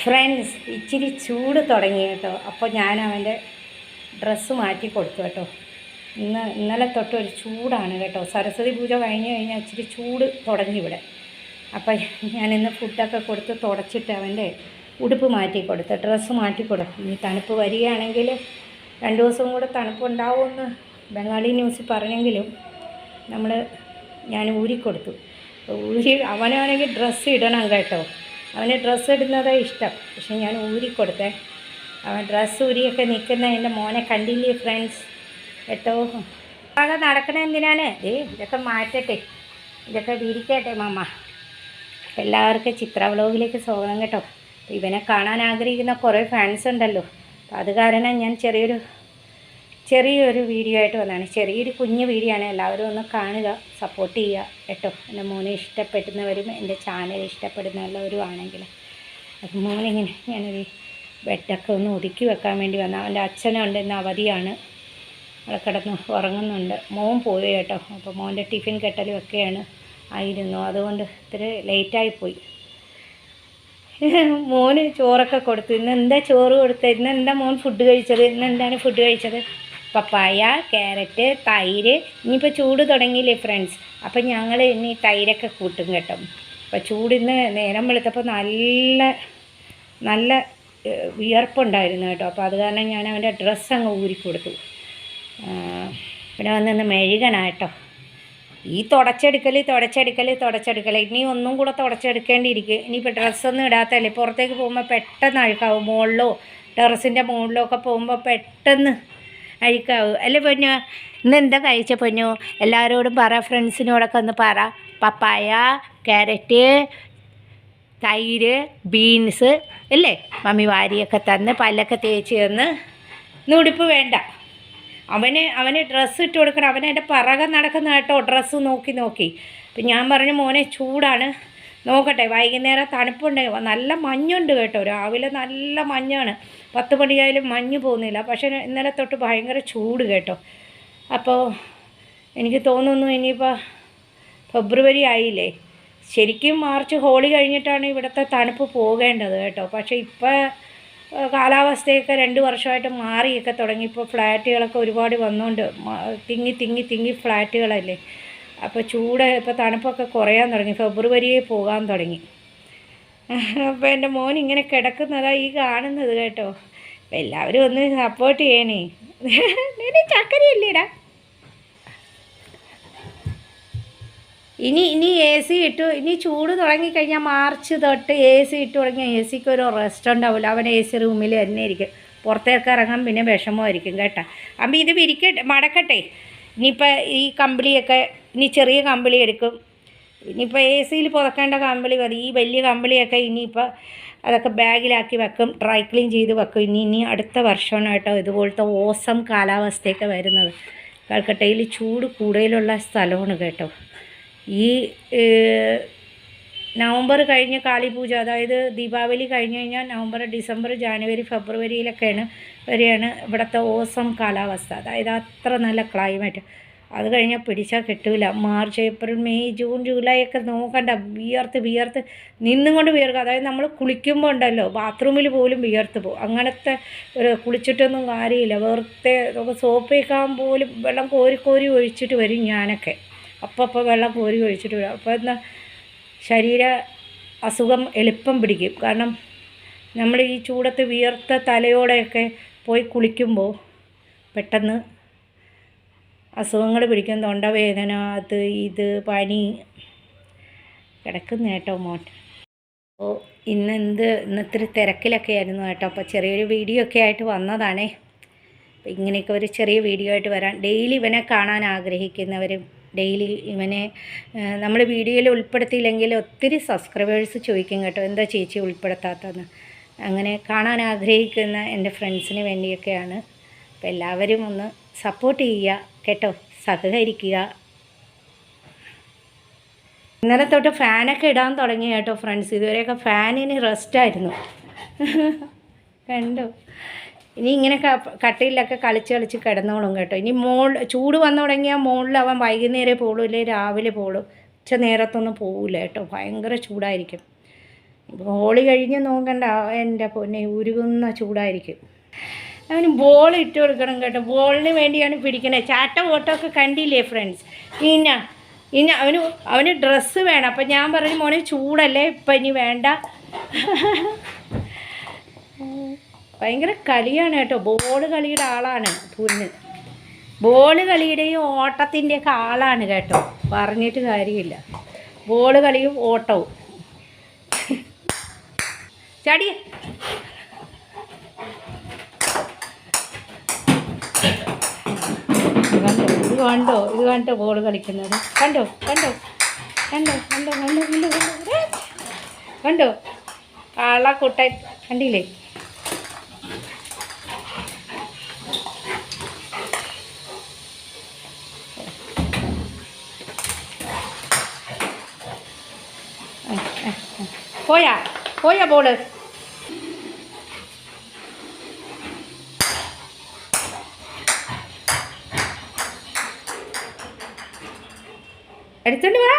Friends ഇച്ചിരി ചൂട് തുടങ്ങി കേട്ടോ. അപ്പോൾ ഞാൻ അവൻ്റെ ഡ്രസ്സ് മാറ്റി കൊടുത്തു കേട്ടോ. ഇന്നലെ തൊട്ട് ഒരു ചൂടാണ് കേട്ടോ. സരസ്വതി പൂജ കഴിഞ്ഞ് കഴിഞ്ഞാൽ ഇച്ചിരി ചൂട് തുടങ്ങി ഇവിടെ. അപ്പം ഞാനിന്ന് ഫുഡൊക്കെ കൊടുത്ത് തുടച്ചിട്ട് അവൻ്റെ ഉടുപ്പ് മാറ്റി കൊടുത്ത് ഡ്രസ്സ് മാറ്റി കൊടുക്കും. ഇനി തണുപ്പ് വരികയാണെങ്കിൽ 2 ദിവസം കൂടെ തണുപ്പുണ്ടാവുമെന്ന് ബംഗാളി ന്യൂസിൽ പറഞ്ഞെങ്കിലും ഞാൻ ഊരിക്കൊടുത്തു. അവനാണെങ്കിൽ ഡ്രസ്സ് ഇടണം കേട്ടോ. അവന് ഡ്രസ്സ് ഇടുന്നതാണ് ഇഷ്ടം. പക്ഷെ ഞാൻ ഊരിക്കൊടുത്തേ. അവൻ ഡ്രസ്സ് ഊരിയൊക്കെ നിൽക്കുന്ന എൻ്റെ മോനെ കണ്ടില്ലേ ഫ്രണ്ട്സ് കേട്ടോ. ആകെ നടക്കണ എന്തിനാണ്? ഇതൊക്കെ മാറ്റട്ടെ, ഇതൊക്കെ വിരിക്കട്ടെ മമ്മ. എല്ലാവർക്കും ചിത്ര വ്ലോഗിലേക്ക് സ്വാഗതം കേട്ടോ. ഇവനെ കാണാൻ ആഗ്രഹിക്കുന്ന കുറേ ഫാൻസ് ഉണ്ടല്ലോ. അത് കാരണം ഞാൻ ചെറിയൊരു വീഡിയോ ആയിട്ട് വന്നതാണ്. ചെറിയൊരു കുഞ്ഞു വീഡിയോ ആണ്. എല്ലാവരും ഒന്ന് കാണുക, സപ്പോർട്ട് ചെയ്യുക കേട്ടോ. എൻ്റെ മോനെ ഇഷ്ടപ്പെടുന്നവരും എൻ്റെ ചാനൽ ഇഷ്ടപ്പെടുന്നവരും ആണെങ്കിൽ. അപ്പം മോനിങ്ങനെ ഞാനൊരു ബെഡൊക്കെ ഒന്ന് ഒതുക്കി വെക്കാൻ വേണ്ടി വന്ന. അവൻ്റെ അച്ഛനുണ്ട്, ഇന്ന് അവധിയാണ്, അവിടെ കിടന്ന് ഉറങ്ങുന്നുണ്ട്. മോൻ പോയി കേട്ടോ. അപ്പോൾ മോൻ്റെ ടിഫിൻ കെട്ടലും ഒക്കെയാണ് ആയിരുന്നു. അതുകൊണ്ട് ഇത്തിരി ലേറ്റായിപ്പോയി. മോന് ചോറൊക്കെ കൊടുത്തു. ഇന്ന് എന്താ ചോറ് കൊടുത്തത്? ഇന്ന് എന്താ മോൻ ഫുഡ് കഴിച്ചത്? ഇന്ന് എന്താണ് ഫുഡ് കഴിച്ചത്? പപ്പായ, ക്യാരറ്റ്, തൈര്. ഇനിയിപ്പോൾ ചൂട് തുടങ്ങിയില്ലേ ഫ്രണ്ട്സ്. അപ്പം ഞങ്ങൾ ഇനി തൈരൊക്കെ കൂട്ടും കേട്ടോ. അപ്പോൾ ചൂടിന്ന് നേരം വെളുത്തപ്പോൾ നല്ല വിയർപ്പുണ്ടായിരുന്നു കേട്ടോ. അപ്പോൾ അത് കാരണം ഞാൻ അവൻ്റെ ഡ്രസ്സ് അങ്ങ് ഊരിക്കൊടുത്തു. പിന്നെ വന്ന് മെഴുകണം കേട്ടോ. ഈ തുടച്ചെടുക്കൽ ഇനി ഒന്നും കൂടെ തുടച്ചെടുക്കേണ്ടിയിരിക്കും. ഇനിയിപ്പോൾ ഡ്രസ്സൊന്നും ഇടാത്തല്ലേ. പുറത്തേക്ക് പോകുമ്പോൾ പെട്ടെന്ന് അഴുക്കാവും. മുകളിലോ ടെറസിൻ്റെ മുകളിലോ ഒക്കെ പോകുമ്പോൾ പെട്ടെന്ന് അഴുക്കാവും അല്ലേ പൊന്നു? ഇന്ന് എന്താ കഴിച്ച പൊന്നു? എല്ലാവരോടും പറ, ഫ്രണ്ട്സിനോടൊക്കെ ഒന്ന് പറ. പപ്പായ, ക്യാരറ്റ്, തൈര്, ബീൻസ് അല്ലേ മമ്മി വാരിയൊക്കെ തന്ന് പല്ലൊക്കെ തേച്ച് തന്ന്. ഉടുപ്പ് വേണ്ട. അവന് ഡ്രസ്സ് ഇട്ട് കൊടുക്കണം. അവനെൻ്റെ പിറകെ നടക്കുന്ന കേട്ടോ, ഡ്രസ്സ് നോക്കി. അപ്പം ഞാൻ പറഞ്ഞു മോനെ ചൂടാണ്, നോക്കട്ടെ വൈകുന്നേരം തണുപ്പുണ്ട്. നല്ല മഞ്ഞുണ്ട് കേട്ടോ. രാവിലെ നല്ല മഞ്ഞാണ്. 10 മണിയായാലും മഞ്ഞ് പോകുന്നില്ല. പക്ഷേ ഇന്നലെ തൊട്ട് ഭയങ്കര ചൂട് കേട്ടോ. അപ്പോൾ എനിക്ക് തോന്നുന്നു ഇനിയിപ്പോൾ ഫെബ്രുവരി ആയില്ലേ, ശരിക്കും മാർച്ച് ഹോളി കഴിഞ്ഞിട്ടാണ് ഇവിടുത്തെ തണുപ്പ് പോകേണ്ടത് കേട്ടോ. പക്ഷേ ഇപ്പോൾ കാലാവസ്ഥയൊക്കെ 2 വർഷമായിട്ട് മാറിയൊക്കെ തുടങ്ങി. ഇപ്പോൾ ഫ്ലാറ്റുകളൊക്കെ ഒരുപാട് വന്നുകൊണ്ട് തിങ്ങി ഫ്ലാറ്റുകളല്ലേ. അപ്പോൾ ചൂട് ഇപ്പോൾ തണുപ്പൊക്കെ കുറയാൻ തുടങ്ങി. ഫെബ്രുവരിയെ പോകാൻ തുടങ്ങി. അപ്പോൾ എൻ്റെ മോൻ ഇങ്ങനെ കിടക്കുന്നതാണ് ഈ കാണുന്നത് കേട്ടോ. അപ്പോൾ എല്ലാവരും ഒന്ന് സപ്പോർട്ട് ചെയ്യണേ. ചക്കരയല്ലേടാ. ഇനി എ സി ഇട്ടു. ഇനി ചൂട് തുടങ്ങിക്കഴിഞ്ഞാൽ മാർച്ച് തൊട്ട് എ സി ഇട്ട് തുടങ്ങിയാൽ എ സിക്ക് ഒരു റെസ്റ്റ് ഉണ്ടാവില്ല. അവൻ എ സി റൂമിൽ തന്നെ ഇരിക്കും. പുറത്തേക്ക് ഇറങ്ങാൻ പിന്നെ വിഷമമായിരിക്കും കേട്ടോ. അപ്പം ഇത് മടക്കട്ടെ. ഇനിയിപ്പോൾ ഈ കമ്പിളിയൊക്കെ ഇനി ചെറിയ കമ്പിളി എടുക്കും. ഇനിയിപ്പോൾ എ സിയിൽ പുതക്കേണ്ട കമ്പിളി മതി. ഈ വലിയ കമ്പിളിയൊക്കെ ഇനിയിപ്പോൾ അതൊക്കെ ബാഗിലാക്കി വെക്കും, ഡ്രൈ ക്ലീൻ ചെയ്ത് വെക്കും. ഇനി അടുത്ത വർഷമാണ് കേട്ടോ ഇതുപോലത്തെ ഓസം കാലാവസ്ഥയൊക്കെ വരുന്നത്. കൽക്കട്ടയിൽ ചൂട് കൂടുതലുള്ള സ്ഥലമാണ് കേട്ടോ. ഈ നവംബർ കഴിഞ്ഞ് കാളിപൂജ, അതായത് ദീപാവലി കഴിഞ്ഞ് കഴിഞ്ഞാൽ നവംബർ, ഡിസംബർ, ജാനുവരി, ഫെബ്രുവരിയിലൊക്കെയാണ് വരെയാണ് ഇവിടുത്തെ ഓസം കാലാവസ്ഥ. അതായത് അത്ര നല്ല ക്ലൈമറ്റ്. അത് കഴിഞ്ഞാൽ പിടിച്ചാൽ കിട്ടില്ല. March, April, May, June, July ഒക്കെ നോക്കണ്ട. വിയർത്ത് നിന്നും കൊണ്ട് വിയർക്കുക. അതായത് നമ്മൾ കുളിക്കുമ്പോൾ ഉണ്ടല്ലോ, ബാത്റൂമിൽ പോലും വിയർത്ത് പോകും. അങ്ങനത്തെ കുളിച്ചിട്ടൊന്നും കാര്യമില്ല. വെറുതെ സോപ്പ് വയ്ക്കാൻ പോലും വെള്ളം കോരി ഒഴിച്ചിട്ട് വരും ഞാനൊക്കെ. അപ്പോൾ വെള്ളം കോരി ഒഴിച്ചിട്ട് വരും. അപ്പോൾ എന്താ ശരീര അസുഖം എളുപ്പം പിടിക്കും. കാരണം നമ്മൾ ഈ ചൂടത്ത് വിയർത്ത തലയോടെയൊക്കെ പോയി കുളിക്കുമ്പോൾ പെട്ടെന്ന് അസുഖങ്ങൾ പിടിക്കും. തൊണ്ടവേദന, ഇത് പനി കിടക്കുന്ന കേട്ടോ മോൻ. അപ്പോൾ ഇന്നത്തിരി തിരക്കിലൊക്കെ ആയിരുന്നു കേട്ടോ. അപ്പോൾ ചെറിയൊരു വീഡിയോ ഒക്കെ ആയിട്ട് വന്നതാണേ. അപ്പോൾ ഇങ്ങനെയൊക്കെ ഒരു ചെറിയ വീഡിയോ ആയിട്ട് വരാൻ. ഡെയിലി ഇവനെ കാണാൻ ആഗ്രഹിക്കുന്നവരും ഡെയിലി ഇവനെ നമ്മൾ വീഡിയോയിൽ ഉൾപ്പെടുത്തിയില്ലെങ്കിൽ ഒത്തിരി സബ്സ്ക്രൈബേഴ്സ് ചോദിക്കും കേട്ടോ, എന്താ ചേച്ചി ഉൾപ്പെടുത്താത്തതെന്ന്. അങ്ങനെ കാണാൻ ആഗ്രഹിക്കുന്ന എൻ്റെ ഫ്രണ്ട്സിന് വേണ്ടിയൊക്കെയാണ്. അപ്പോൾ എല്ലാവരും ഒന്ന് സപ്പോർട്ട് ചെയ്യുക കേട്ടോ, സഹകരിക്കുക. ഇന്നലെ തൊട്ട് ഫാനൊക്കെ ഇടാൻ തുടങ്ങി കേട്ടോ ഫ്രണ്ട്സ്. ഇതുവരെയൊക്കെ ഫാനിന് റെസ്റ്റായിരുന്നു കണ്ടോ. ഇനി ഇങ്ങനെ കട്ടിലൊക്കെ കളിച്ച് കിടന്നോളും കേട്ടോ. ഇനി ചൂട് വന്നു തുടങ്ങിയാൽ മുകളിൽ അവൻ വൈകുന്നേരം പോകുള്ളൂ, ഇല്ലെങ്കിൽ രാവിലെ പോകുള്ളൂ. നേരത്തൊന്നും പോകില്ല കേട്ടോ. ഭയങ്കര ചൂടായിരിക്കും. ബോളി കഴിഞ്ഞ് നോക്കണ്ട, എൻ്റെ പൊന്നെ ഉരുകുന്ന ചൂടായിരിക്കും. അവന് ബോൾ ഇട്ട് കൊടുക്കണം കേട്ടോ. ബോളിന് വേണ്ടിയാണ് പിടിക്കണത്. ചാട്ട ഓട്ടമൊക്കെ കണ്ടില്ലേ ഫ്രണ്ട്സ്. ഇനി അവന് ഡ്രസ്സ് വേണം. അപ്പം ഞാൻ പറഞ്ഞു മോനെ ചൂടല്ലേ ഇപ്പം ഇനി വേണ്ട. ഭയങ്കര കളിയാണ് കേട്ടോ. ബോൾ കളിയുടെ ആളാണ് പൊന്ന്. ബോൾ കളിയുടെയും ഓട്ടത്തിൻ്റെയൊക്കെ ആളാണ് കേട്ടോ. പറഞ്ഞിട്ട് കാര്യമില്ല. ബോൾ കളിയും ഓട്ടവും. ചാടിയേ. ഇത് കണ്ടോ ബോൾ കളിക്കുന്നത്. കണ്ടോ കാളക്കുട്ടൻ കണ്ടില്ലേ. പോയാ ബോള്. എടുത്തോണ്ട് വാ.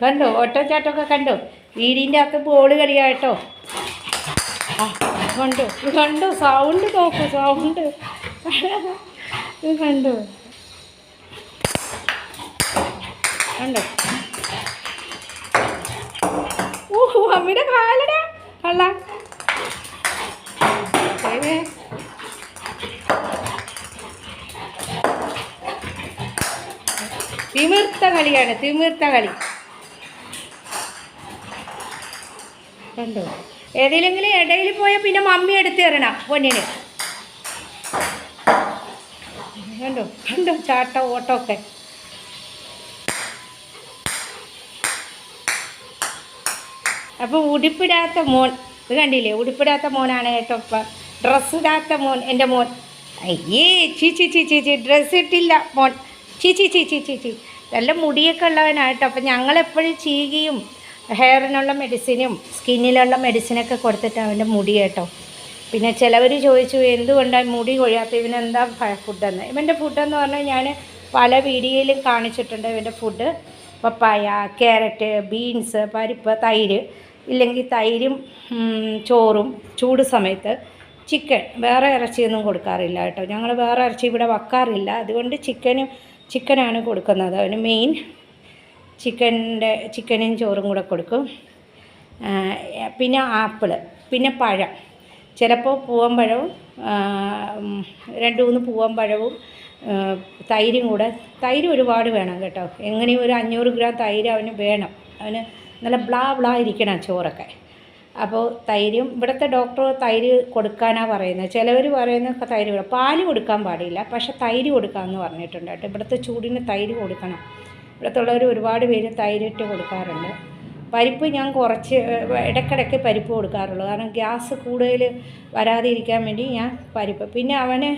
കണ്ടോ ഓട്ടോച്ചാട്ടമൊക്കെ കണ്ടോ. വീടിൻ്റെ അകത്ത് ബോൾ കളിയാട്ടോ. കണ്ടോ സൗണ്ട് നോക്കൂ. സൗണ്ട് ഇത് കണ്ടോ. അമ്മയുടെ കാലടാ കള്ള. തിമിർത്ത കളിയാണ്. കളി കണ്ടോ. ഏതെങ്കിലും ഇടയിൽ പോയാൽ പിന്നെ മമ്മി എടുത്ത് തരണം പൊന്നിന്. കണ്ടോ ചാട്ട ഓട്ടമൊക്കെ. അപ്പോൾ ഉടുപ്പിടാത്ത മോൻ ഇത് കണ്ടില്ലേ. ഉടുപ്പിടാത്ത മോനാണ് കേട്ടോ. ഇപ്പം ഡ്രസ്സ് ഇടാത്ത മോൻ എൻ്റെ മോൻ. അയ്യേ ചീച്ചി ഡ്രസ്സ് ഇട്ടില്ല മോൻ. ചീച്ചി നല്ല മുടിയൊക്കെ ഉള്ളവനായിട്ടോ. അപ്പം ഞങ്ങളെപ്പോഴും ചീകിയും ഹെയറിനുള്ള മെഡിസിനും സ്കിന്നിലുള്ള മെഡിസിനൊക്കെ കൊടുത്തിട്ട് അവൻ്റെ മുടി കേട്ടോ. പിന്നെ ചിലവർ ചോദിച്ചു എന്തുകൊണ്ടാണ് മുടി കൊഴിയാത്ത, ഇവനെന്താ ഫുഡെന്ന്. ഇവൻ്റെ ഫുഡെന്ന് പറഞ്ഞാൽ ഞാൻ പല വീഡിയോയിലും കാണിച്ചിട്ടുണ്ട്. ഇവൻ്റെ ഫുഡ് പപ്പായ, ക്യാരറ്റ്, ബീൻസ്, പരിപ്പ്, തൈര്, ഇല്ലെങ്കിൽ തൈരും ചോറും, ചൂട് സമയത്ത് ചിക്കൻ. വേറെ ഇറച്ചിയൊന്നും കൊടുക്കാറില്ല കേട്ടോ. ഞങ്ങൾ വേറെ ഇറച്ചി ഇവിടെ വെക്കാറില്ല. അതുകൊണ്ട് ചിക്കനാണ് കൊടുക്കുന്നത്. അവന് മെയിൻ ചിക്കനും ചോറും കൂടെ കൊടുക്കും. പിന്നെ ആപ്പിള്, പിന്നെ പഴം. ചിലപ്പോൾ പൂവമ്പഴവും 2-3 പൂവമ്പഴവും തൈരും കൂടെ. തൈര് ഒരുപാട് വേണം കേട്ടോ. എങ്ങനെയും ഒരു 500 ഗ്രാം തൈര് അവന് വേണം. അവന് നല്ല ബ്ലാ ഇരിക്കണം ചോറൊക്കെ. അപ്പോൾ തൈരും ഇവിടുത്തെ ഡോക്ടർ തൈര് കൊടുക്കാനാണ് പറയുന്നത്. ചിലവർ പറയുന്നത് തൈര് പാല് കൊടുക്കാൻ പാടില്ല, പക്ഷെ തൈര് കൊടുക്കാമെന്ന് പറഞ്ഞിട്ടുണ്ട് കേട്ടോ. ഇവിടുത്തെ ചൂടിന് തൈര് കൊടുക്കണം. ഇവിടുത്തുള്ളവർ ഒരുപാട് പേര് തൈരിട്ട് കൊടുക്കാറുണ്ട്. പരിപ്പ് ഞാൻ കുറച്ച് ഇടയ്ക്കിടയ്ക്ക് പരിപ്പ് കൊടുക്കാറുള്ളൂ. കാരണം ഗ്യാസ് കൂടുതൽ വരാതിരിക്കാൻ വേണ്ടി ഞാൻ പരിപ്പ്. പിന്നെ അവന്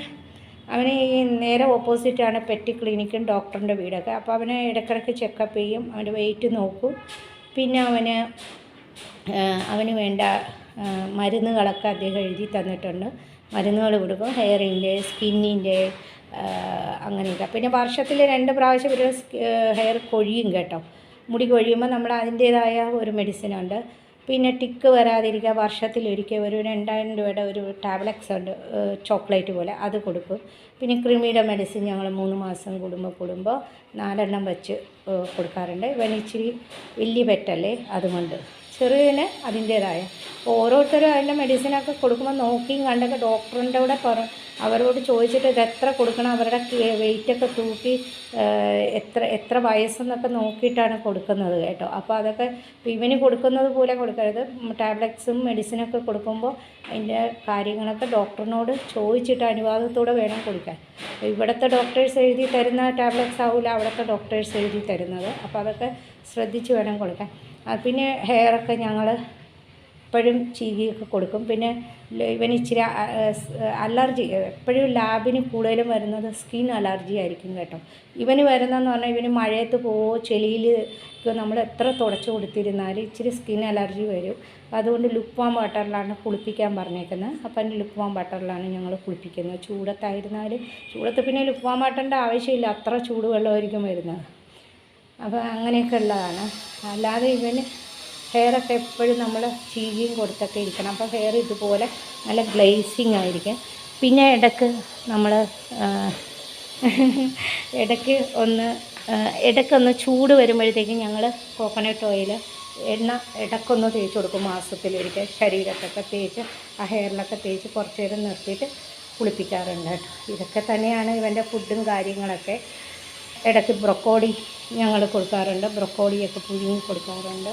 ഈ നേരെ ഓപ്പോസിറ്റാണ് പെറ്റ് ക്ലിനിക്കും ഡോക്ടറിൻ്റെ വീടൊക്കെ. അപ്പോൾ അവനെ ഇടയ്ക്കിടയ്ക്ക് ചെക്കപ്പ് ചെയ്യും. അവൻ്റെ വെയിറ്റ് നോക്കും. പിന്നെ അവന് വേണ്ട മരുന്നുകളൊക്കെ അദ്ദേഹം എഴുതി തന്നിട്ടുണ്ട്. മരുന്നുകൾ കൊടുക്കും. ഹെയറിൻ്റെ, സ്കിന്നിൻ്റെ, അങ്ങനെയൊക്കെ. പിന്നെ വർഷത്തിൽ 2 പ്രാവശ്യം ഒരു ഹെയർ കൊഴിയും കേട്ടോ. മുടി കൊഴിയുമ്പോൾ നമ്മൾ അതിൻ്റേതായ ഒരു മെഡിസിനുണ്ട്. പിന്നെ ടിക്ക് വരാതിരിക്കുക വർഷത്തിലൊരിക്കൽ ഒരു 2000 രൂപയുടെ ഒരു ടാബ്ലറ്റ്സ് ഉണ്ട്, ചോക്ലേറ്റ് പോലെ, അത് കൊടുക്കും. പിന്നെ കൃമിയുടെ മെഡിസിൻ ഞങ്ങൾ 3 മാസം കൂടുമ്പോൾ 4 എണ്ണം വെച്ച് കൊടുക്കാറുണ്ട്. ഇവൻ ഇച്ചിരി വലിയ പെറ്റല്ലേ, അതുകൊണ്ട് ചെറിയതിന് അതിൻ്റേതായ. ഓരോരുത്തരും അതിൻ്റെ മെഡിസിനൊക്കെ കൊടുക്കുമ്പോൾ നോക്കിയും കണ്ടൊക്കെ ഡോക്ടറിൻ്റെ കൂടെ അവരോട് ചോദിച്ചിട്ട് ഇത് എത്ര കൊടുക്കണം, അവരുടെ വെയിറ്റൊക്കെ തൂക്കി എത്ര വയസ്സെന്നൊക്കെ നോക്കിയിട്ടാണ് കൊടുക്കുന്നത് കേട്ടോ. അപ്പോൾ അതൊക്കെ ഇവന് കൊടുക്കുന്നത് പോലെ കൊടുക്കരുത്. ടാബ്ലറ്റ്സും മെഡിസിനൊക്കെ കൊടുക്കുമ്പോൾ അതിൻ്റെ കാര്യങ്ങളൊക്കെ ഡോക്ടറിനോട് ചോദിച്ചിട്ട് അനുവാദത്തോടെ വേണം കൊടുക്കാൻ. ഇവിടുത്തെ ഡോക്ടേഴ്സ് എഴുതി തരുന്ന ടാബ്ലറ്റ്സ് ആവില്ല അവിടുത്തെ ഡോക്ടേഴ്സ് എഴുതി തരുന്നത്. അപ്പോൾ അതൊക്കെ ശ്രദ്ധിച്ച് വേണം കൊടുക്കാൻ. പിന്നെ ഹെയറൊക്കെ ഞങ്ങൾ എപ്പോഴും ചീകിയൊക്കെ കൊടുക്കും. പിന്നെ ഇവന് ഇച്ചിരി അലർജി, എപ്പോഴും ലാബിന് കൂടുതലും വരുന്നത് സ്കിൻ അലർജി ആയിരിക്കും കേട്ടോ. ഇവന് വരുന്നതെന്ന് പറഞ്ഞാൽ ഇവന് മഴയത്ത് ചെളിയിൽ നമ്മൾ എത്ര തുടച്ച് കൊടുത്തിരുന്നാലും ഇച്ചിരി സ്കിൻ അലർജി വരും. അതുകൊണ്ട് ലുക്ക് വാം വാട്ടറിലാണ് കുളിപ്പിക്കാൻ പറഞ്ഞേക്കുന്നത്. അപ്പം അതിൻ്റെ ലുക്ക് വാം വാട്ടറിലാണ് ഞങ്ങൾ കുളിപ്പിക്കുന്നത്. ചൂടത്ത് പിന്നെ ലുക്ക് വാം വാട്ടറിൻ്റെ ആവശ്യമില്ല, അത്ര ചൂടുവെള്ളമായിരിക്കും വരുന്നത്. അപ്പോൾ അങ്ങനെയൊക്കെ ഉള്ളതാണ്. അല്ലാതെ ഇവന് ഹെയറൊക്കെ എപ്പോഴും നമ്മൾ ചീകിയും കൊടുത്തൊക്കെ ഇരിക്കണം. അപ്പോൾ ഹെയർ ഇതുപോലെ നല്ല ഗ്ലേസിങ് ആയിരിക്കും. പിന്നെ ഇടയ്ക്കൊന്ന് ചൂട് വരുമ്പോഴത്തേക്കും ഞങ്ങൾ കോക്കനട്ട് ഓയിൽ എണ്ണ ഇടയ്ക്കൊന്ന് തേച്ച് കൊടുക്കും. മാസത്തിലൊരിക്കൽ ശരീരത്തൊക്കെ തേച്ച് ആ ഹെയറിലൊക്കെ തേച്ച് കുറച്ച് നേരം നിർത്തിയിട്ട് കുളിപ്പിക്കാറുണ്ട് കേട്ടോ. ഇതൊക്കെ തന്നെയാണ് ഇവൻ്റെ ഫുഡും കാര്യങ്ങളൊക്കെ. ഇടയ്ക്ക് ബ്രൊക്കോളി ഞങ്ങൾ കൊടുക്കാറുണ്ട്, ബ്രൊക്കോളിയൊക്കെ പുഴുങ്ങി കൊടുക്കാറുണ്ട്.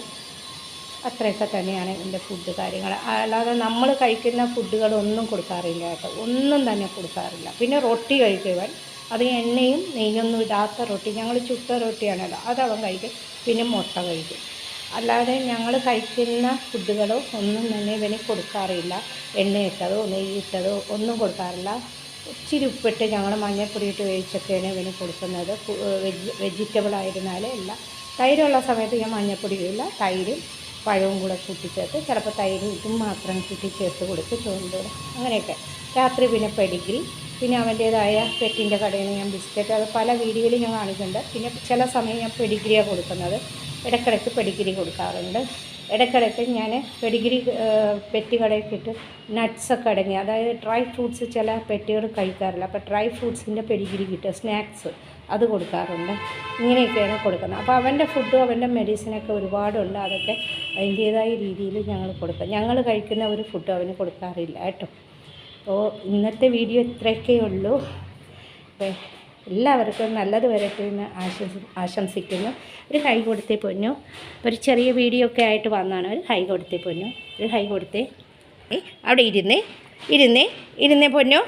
അത്രയൊക്കെ തന്നെയാണ് ഇതിൻ്റെ ഫുഡ് കാര്യങ്ങൾ. അല്ലാതെ നമ്മൾ കഴിക്കുന്ന ഫുഡുകളൊന്നും കൊടുക്കാറില്ല കേട്ടോ, ഒന്നും തന്നെ കൊടുക്കാറില്ല. പിന്നെ റൊട്ടി കഴിക്കുവാൻ, അത് എണ്ണയും നെയ്യൊന്നും ഇടാത്ത റൊട്ടി, ഞങ്ങൾ ചുട്ട റൊട്ടിയാണല്ലോ, അതവൻ കഴിക്കും. പിന്നെ മുട്ട കഴിക്കും. അല്ലാതെ ഞങ്ങൾ കഴിക്കുന്ന ഫുഡുകളോ ഒന്നും തന്നെ ഇവന് കൊടുക്കാറില്ല. എണ്ണയിട്ടതോ നെയ്യിട്ടതോ ഒന്നും കൊടുക്കാറില്ല. ഇച്ചിരി ഉപ്പിട്ട് ഞങ്ങൾ മഞ്ഞൾപ്പൊടിയിട്ട് വേവിച്ചൊക്കെയാണ് ഇവന് കൊടുക്കുന്നത്. വെജിറ്റബിൾ ആയിരുന്നാൽ എല്ലാം. തൈരുള്ള സമയത്ത് ഞാൻ മഞ്ഞൾപ്പൊടി ഇല്ല, തൈരും പഴവും കൂടെ കൂട്ടിച്ചേർത്ത്, ചിലപ്പോൾ തൈരും ഇതും മാത്രം കൂട്ടിച്ചേർത്ത് കൊടുത്ത് ചോറിൻ്റെ അങ്ങനെയൊക്കെ. രാത്രി പിന്നെ പെഡിഗ്രി, പിന്നെ അവൻ്റേതായ പെറ്റിൻ്റെ കടയിൽ നിന്ന് ഞാൻ ബിസ്ക്കറ്റ്, അത് പല വീഡിയോയിലും ഞാൻ കാണിക്കുന്നുണ്ട്. പിന്നെ ചില സമയം ഞാൻ പെഡിഗ്രിയാണ് കൊടുക്കുന്നത്, ഇടയ്ക്കിടയ്ക്ക് പെഡിഗ്രി കൊടുക്കാറുണ്ട്. ഇടയ്ക്കിടയ്ക്ക് ഞാൻ പെഡിഗ്രി പെറ്റ് കടയിലിട്ട് നട്ട്സൊക്കെ അടങ്ങി, അതായത് ഡ്രൈ ഫ്രൂട്ട്സ് ചില പെറ്റുകൾ കഴിക്കാറില്ല, അപ്പോൾ ഡ്രൈ ഫ്രൂട്ട്സിൻ്റെ പെഡിഗ്രി കിട്ടുക, സ്നാക്സ് അത് കൊടുക്കാറുണ്ട്. ഇങ്ങനെയൊക്കെയാണ് കൊടുക്കുന്നത്. അപ്പോൾ അവൻ്റെ ഫുഡും അവൻ്റെ മെഡിസിനൊക്കെ ഒരുപാടുണ്ട്. അതൊക്കെ അതിൻ്റേതായ രീതിയിൽ ഞങ്ങൾ കൊടുക്കും. ഞങ്ങൾ കഴിക്കുന്ന ഒരു ഫുഡും അവന് കൊടുക്കാറില്ല കേട്ടോ. അപ്പോൾ ഇന്നത്തെ വീഡിയോ ഇത്രയൊക്കെ ഉള്ളൂ. അപ്പോൾ എല്ലാവർക്കും നല്ലത് വരട്ടെ എന്ന് ആശംസിക്കുന്നു. ഒരു ഹൈ കൊടുത്തേ പൊന്നു. ഒരു ചെറിയ വീഡിയോ ഒക്കെ ആയിട്ട് വന്നാണ്. ഒരു ഹൈ കൊടുത്തേ പൊന്നു, ഒരു ഹൈ കൊടുത്തേ. അവിടെ ഇരുന്നേ പൊന്നു.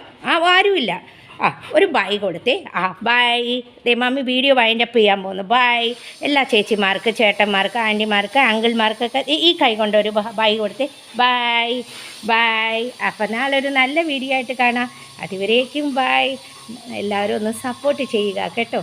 ആരുമില്ല. ഒരു ബൈ കൊടുത്തേ. ബൈ. ദേ മമ്മി വീഡിയോ വൈൻഡപ്പ് ചെയ്യാൻ പോകുന്നു. ബൈ. എല്ലാ ചേച്ചിമാർക്ക്, ചേട്ടന്മാർക്ക്, ആൻറ്റിമാർക്ക്, അങ്കിൾമാർക്കൊക്കെ ഈ കൈ കൊണ്ടൊരു ബൈ കൊടുത്തേ. ബൈ. അപ്പം നാളൊരു നല്ല വീഡിയോ ആയിട്ട് കാണാം. അതുവരേക്കും ബൈ. എല്ലാവരും ഒന്ന് സപ്പോർട്ട് ചെയ്യുക കേട്ടോ.